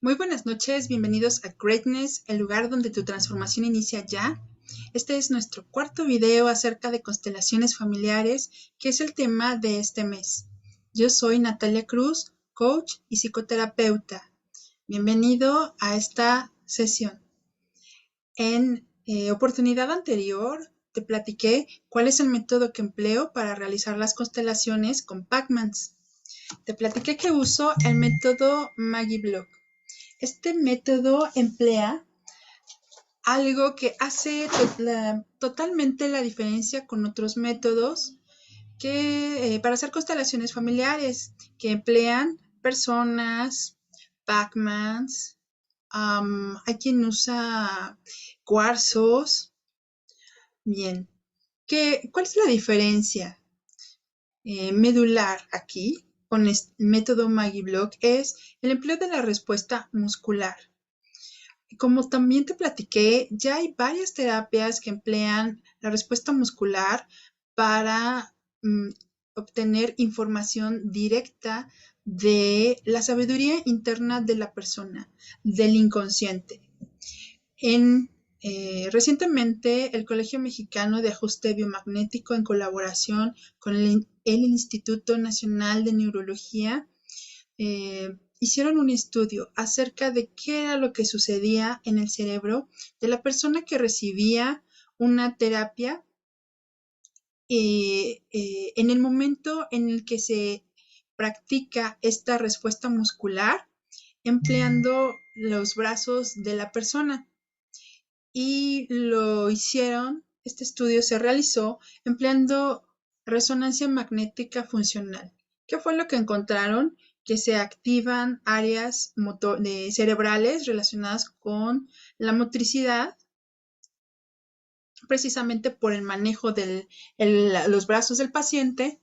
Muy buenas noches, bienvenidos a Greatness, el lugar donde tu transformación inicia ya. Este es nuestro cuarto video acerca de constelaciones familiares, que es el tema de este mes. Yo soy Natalia Cruz, coach y psicoterapeuta. Bienvenido a esta sesión. En oportunidad anterior te platiqué cuál es el método que empleo para realizar las constelaciones con Pac-Mans. Te platiqué que uso el método Maggie Block. Este método emplea algo que hace totalmente la diferencia con otros métodos que para hacer constelaciones familiares que emplean personas, Pac-Mans, hay quien usa cuarzos. Bien, ¿cuál es la diferencia medular aquí con el método Maggie Block? Es el empleo de la respuesta muscular. Como también te platiqué, ya hay varias terapias que emplean la respuesta muscular para obtener información directa de la sabiduría interna de la persona, del inconsciente. Recientemente, el Colegio Mexicano de Ajuste Biomagnético, en colaboración con el Instituto Nacional de Neurología, hicieron un estudio acerca de qué era lo que sucedía en el cerebro de la persona que recibía una terapia en el momento en el que se practica esta respuesta muscular empleando los brazos de la persona. Y este estudio se realizó empleando resonancia magnética funcional. ¿Qué fue lo que encontraron? Que se activan áreas cerebrales relacionadas con la motricidad, precisamente por el manejo de los brazos del paciente.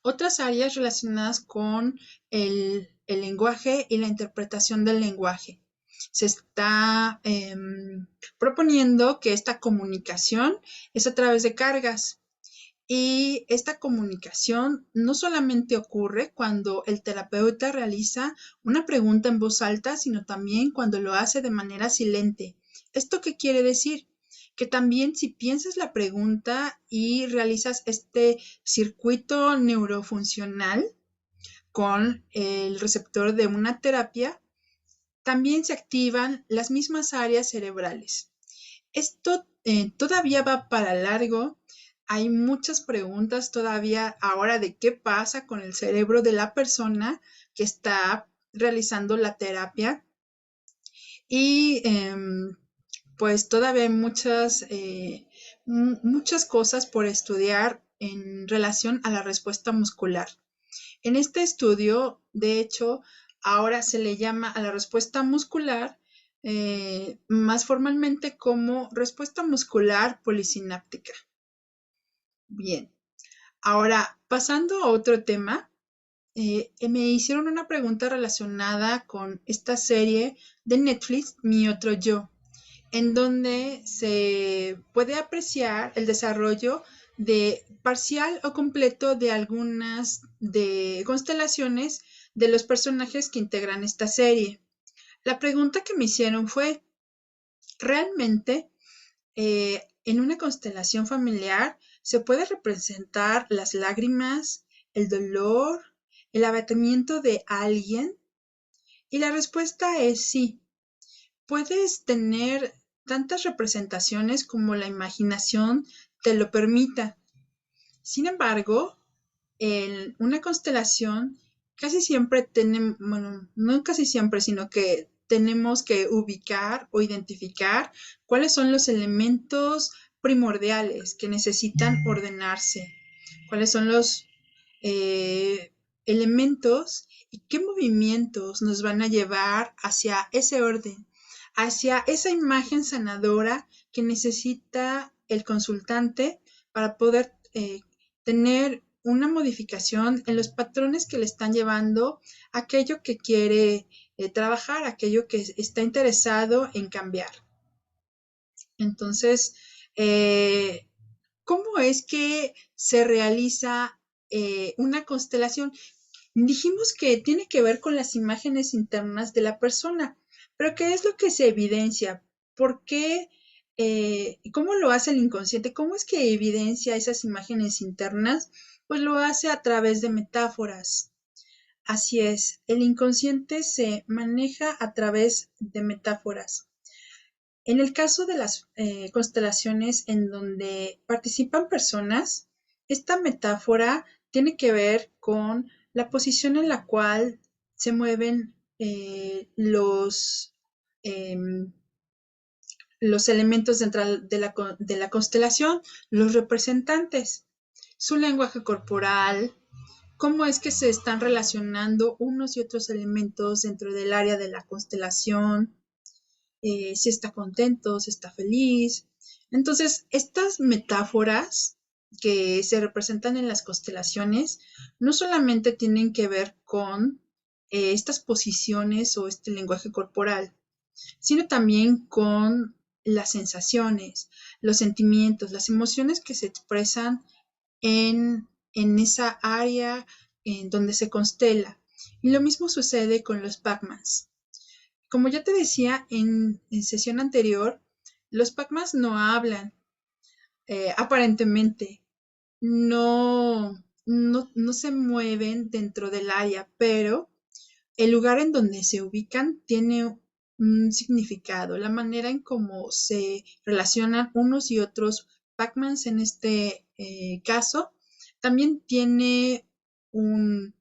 Otras áreas relacionadas con el lenguaje y la interpretación del lenguaje. Se está proponiendo que esta comunicación es a través de cargas. Y esta comunicación no solamente ocurre cuando el terapeuta realiza una pregunta en voz alta, sino también cuando lo hace de manera silente. ¿Esto qué quiere decir? Que también si piensas la pregunta y realizas este circuito neurofuncional con el receptor de una terapia, también se activan las mismas áreas cerebrales. Esto todavía va para largo. Hay muchas preguntas todavía ahora de qué pasa con el cerebro de la persona que está realizando la terapia. Y pues todavía hay muchas cosas por estudiar en relación a la respuesta muscular. En este estudio, de hecho, ahora se le llama a la respuesta muscular más formalmente como respuesta muscular polisináptica. Bien, ahora pasando a otro tema, me hicieron una pregunta relacionada con esta serie de Netflix, Mi Otro Yo, en donde se puede apreciar el desarrollo de parcial o completo de algunas de constelaciones de los personajes que integran esta serie. La pregunta que me hicieron fue, ¿realmente en una constelación familiar se puede representar las lágrimas, el dolor, el abatimiento de alguien? Y la respuesta es sí. Puedes tener tantas representaciones como la imaginación te lo permita. Sin embargo, en una constelación casi siempre tenemos, bueno, no casi siempre, sino que tenemos que ubicar o identificar cuáles son los elementos primordiales que necesitan ordenarse, cuáles son los elementos y qué movimientos nos van a llevar hacia ese orden, hacia esa imagen sanadora que necesita el consultante para poder tener una modificación en los patrones que le están llevando aquello que quiere trabajar, aquello que está interesado en cambiar. Entonces, ¿cómo es que se realiza una constelación? Dijimos que tiene que ver con las imágenes internas de la persona, pero ¿qué es lo que se evidencia? ¿Por qué? ¿Cómo lo hace el inconsciente? ¿Cómo es que evidencia esas imágenes internas? Pues lo hace a través de metáforas. Así es, el inconsciente se maneja a través de metáforas. En el caso de las constelaciones en donde participan personas, esta metáfora tiene que ver con la posición en la cual se mueven eh, los elementos dentro de la constelación, los representantes, su lenguaje corporal, cómo es que se están relacionando unos y otros elementos dentro del área de la constelación, si está contento, si está feliz. Entonces, estas metáforas que se representan en las constelaciones no solamente tienen que ver con estas posiciones o este lenguaje corporal, sino también con las sensaciones, los sentimientos, las emociones que se expresan en esa área en donde se constela. Y lo mismo sucede con los Pac-Mans. Como ya te decía en sesión anterior, los Pac-Mans no hablan, aparentemente, no se mueven dentro del área, pero el lugar en donde se ubican tiene un significado, la manera en cómo se relacionan unos y otros Pac-Mans en este caso, también tiene un,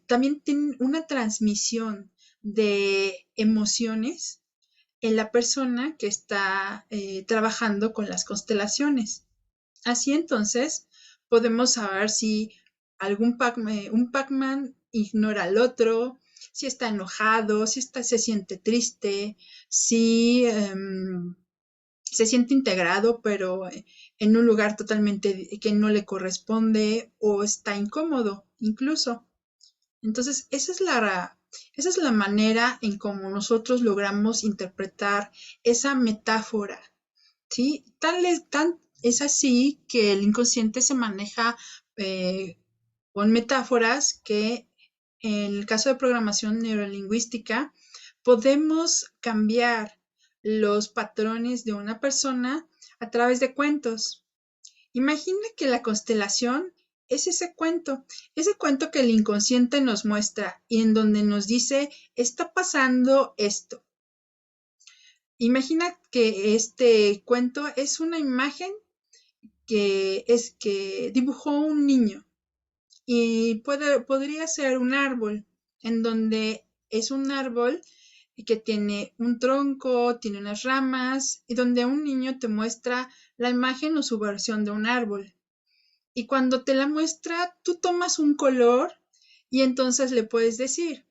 también tiene una transmisión de emociones en la persona que está trabajando con las constelaciones. Así entonces podemos saber si un Pac-Man ignora al otro, si está enojado, si se siente triste, si se siente integrado, pero en un lugar totalmente que no le corresponde o está incómodo incluso. Entonces, esa es la manera en cómo nosotros logramos interpretar esa metáfora, ¿sí? Tan es así que el inconsciente se maneja con metáforas que en el caso de programación neurolingüística podemos cambiar los patrones de una persona a través de cuentos. Imagina que la constelación es ese cuento que el inconsciente nos muestra y en donde nos dice, está pasando esto. Imagina que este cuento es una imagen que dibujó un niño y podría ser un árbol en donde es un árbol que tiene un tronco, tiene unas ramas y donde un niño te muestra la imagen o su versión de un árbol. Y cuando te la muestra, tú tomas un color y entonces le puedes decir,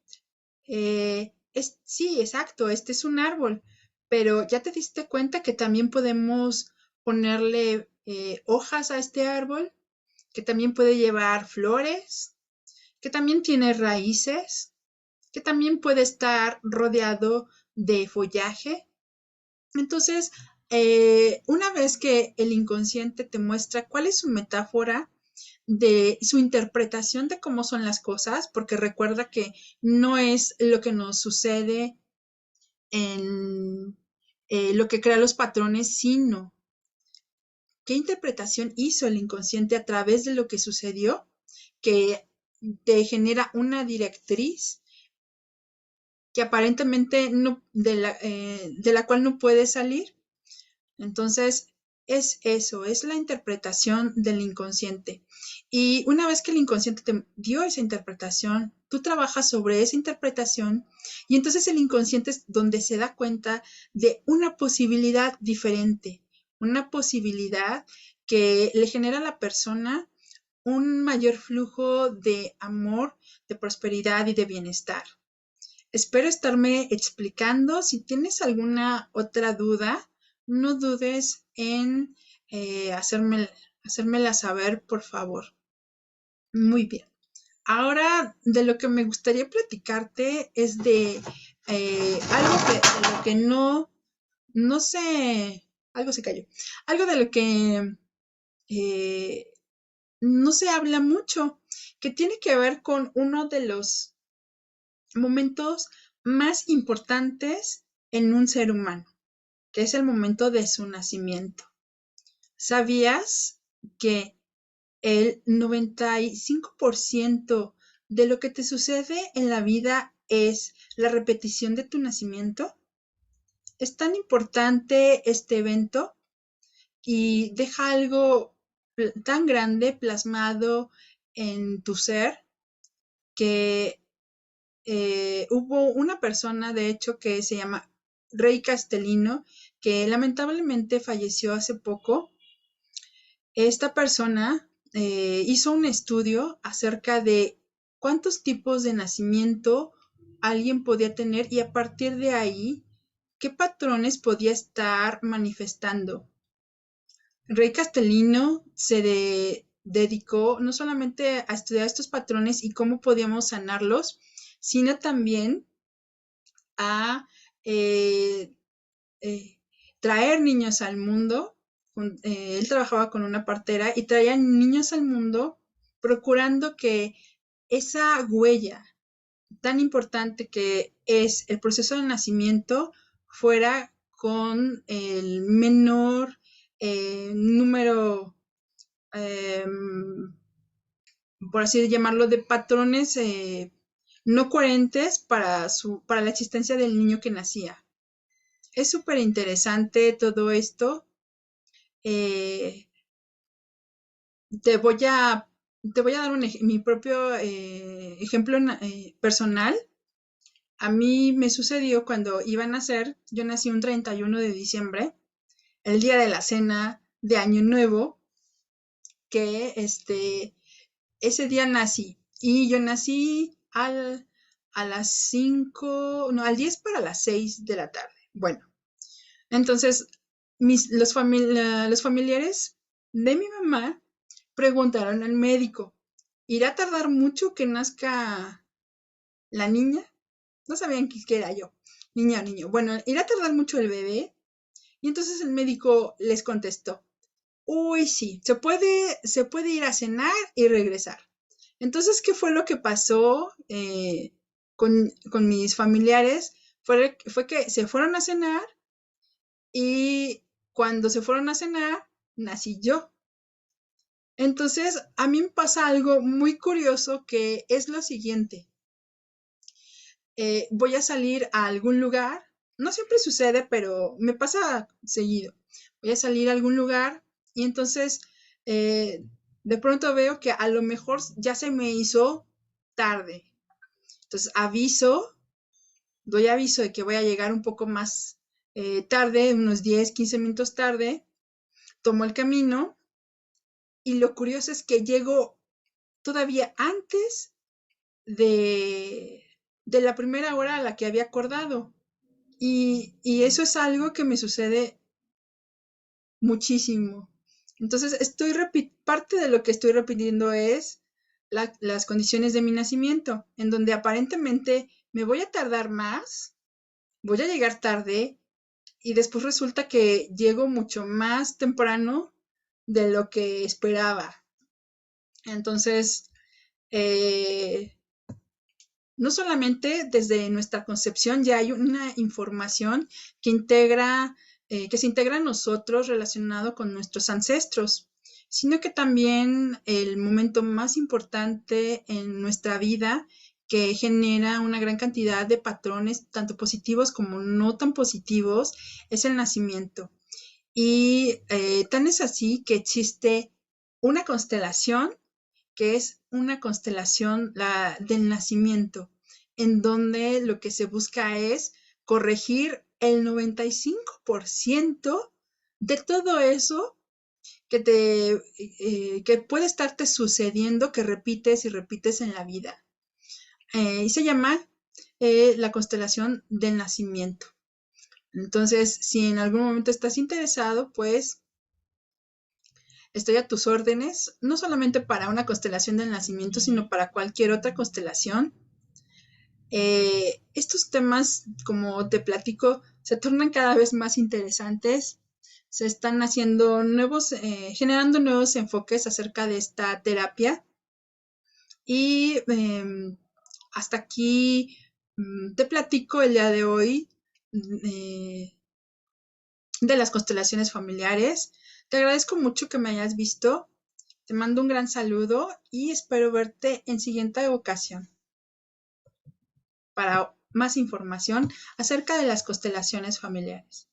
sí, exacto, este es un árbol, pero ya te diste cuenta que también podemos ponerle hojas a este árbol, que también puede llevar flores, que también tiene raíces, que también puede estar rodeado de follaje. Entonces, una vez que el inconsciente te muestra cuál es su metáfora, de su interpretación de cómo son las cosas, porque recuerda que no es lo que nos sucede en lo que crea los patrones, sino qué interpretación hizo el inconsciente a través de lo que sucedió, que te genera una directriz que aparentemente no, de la cual no puedes salir. Entonces, es eso, es la interpretación del inconsciente. Y una vez que el inconsciente te dio esa interpretación, tú trabajas sobre esa interpretación y entonces el inconsciente es donde se da cuenta de una posibilidad diferente, una posibilidad que le genera a la persona un mayor flujo de amor, de prosperidad y de bienestar. Espero estarme explicando. Si tienes alguna otra duda, no dudes en hacérmela saber, por favor. Muy bien. Ahora, de lo que me gustaría platicarte es de de lo que no sé, algo se cayó. Algo de lo que no se habla mucho, que tiene que ver con uno de los momentos más importantes en un ser humano, que es el momento de su nacimiento. ¿Sabías que el 95% de lo que te sucede en la vida es la repetición de tu nacimiento? Es tan importante este evento y deja algo tan grande plasmado en tu ser que hubo una persona, de hecho, que se llama Rey Castellino, que lamentablemente falleció hace poco. Esta persona hizo un estudio acerca de cuántos tipos de nacimiento alguien podía tener y a partir de ahí, qué patrones podía estar manifestando. Rey Castellino dedicó no solamente a estudiar estos patrones y cómo podíamos sanarlos, sino también a eh, eh, traer niños al mundo. Él trabajaba con una partera y traía niños al mundo procurando que esa huella tan importante que es el proceso de nacimiento fuera con el menor número, eh, por así llamarlo, de patrones no coherentes para la existencia del niño que nacía. Es súper interesante todo esto. Eh, te, voy a, te voy a dar mi propio ejemplo personal. A mí me sucedió cuando iba a nacer, yo nací un 31 de diciembre, el día de la cena de Año Nuevo, que ese día nací. Y yo nací a las 5, no, al 10 para las 6 de la tarde. Bueno, entonces los familiares de mi mamá preguntaron al médico, ¿irá a tardar mucho que nazca la niña? No sabían qué era yo, niña o niño. Bueno, ¿irá a tardar mucho el bebé? Y entonces el médico les contestó, uy, sí, se puede ir a cenar y regresar. Entonces, ¿qué fue lo que pasó con mis familiares? Fue que se fueron a cenar y cuando se fueron a cenar, nací yo. Entonces, a mí me pasa algo muy curioso que es lo siguiente. Voy a salir a algún lugar, no siempre sucede, pero me pasa seguido. Voy a salir a algún lugar y entonces eh, de pronto veo que a lo mejor ya se me hizo tarde. Entonces doy aviso de que voy a llegar un poco más tarde, unos 10, 15 minutos tarde, tomo el camino y lo curioso es que llego todavía antes de, de la primera hora a la que había acordado. Y eso es algo que me sucede muchísimo. Entonces, parte de lo que estoy repitiendo es las condiciones de mi nacimiento, en donde aparentemente me voy a tardar más, voy a llegar tarde y después resulta que llego mucho más temprano de lo que esperaba. Entonces, eh, no solamente desde nuestra concepción ya hay una información que que se integra a nosotros relacionado con nuestros ancestros, sino que también el momento más importante en nuestra vida que genera una gran cantidad de patrones, tanto positivos como no tan positivos, es el nacimiento. Y tan es así que existe una constelación que es una constelación del nacimiento, en donde lo que se busca es corregir el 95% de todo eso que puede estarte sucediendo, que repites y repites en la vida. Y se llama la constelación del nacimiento. Entonces, si en algún momento estás interesado, pues estoy a tus órdenes, no solamente para una constelación del nacimiento, sino para cualquier otra constelación. Estos temas, como te platico, se tornan cada vez más interesantes. se están haciendo generando nuevos enfoques acerca de esta terapia. Y hasta aquí te platico el día de hoy de las constelaciones familiares. Te agradezco mucho que me hayas visto. Te mando un gran saludo y espero verte en siguiente ocasión para más información acerca de las constelaciones familiares.